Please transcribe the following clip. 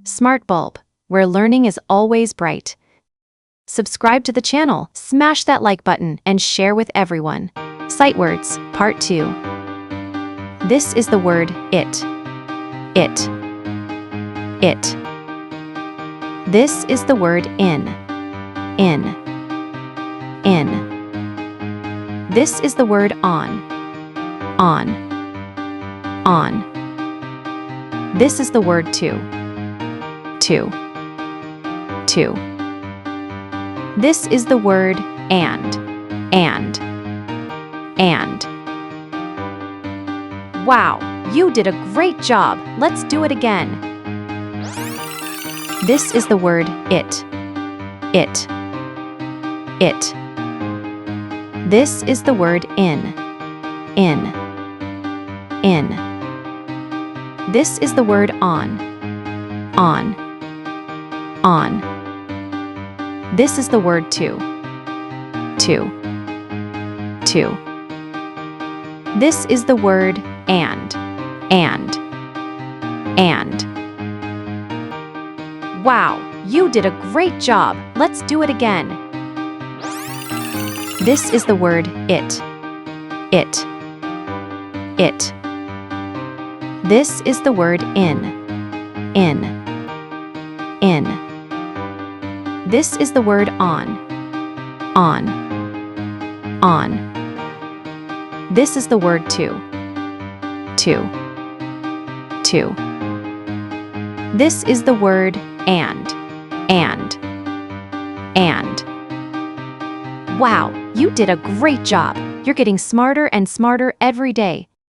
Smart Bulb, where learning is always bright. Subscribe to the channel, smash that like button, and share with everyone. Sight words, part 2. This is the word it. It. It. This is the word in. In. In. This is the word on. On. On. This is the word to. To. To. This is the word and. And. And. Wow, you did a great job. Let's do it again. This is the word it. It. It. This is the word in. In. In. This is the word on. On. On. This is the word to. To. To. This is the word and. And. And. Wow, you did a great job. Let's do it again. This is the word it. It. It. This is the word in. In. In. This is the word on. On. On. This is the word to. To. To. This is the word and. And. And. Wow, you did a great job. You're getting smarter and smarter every day.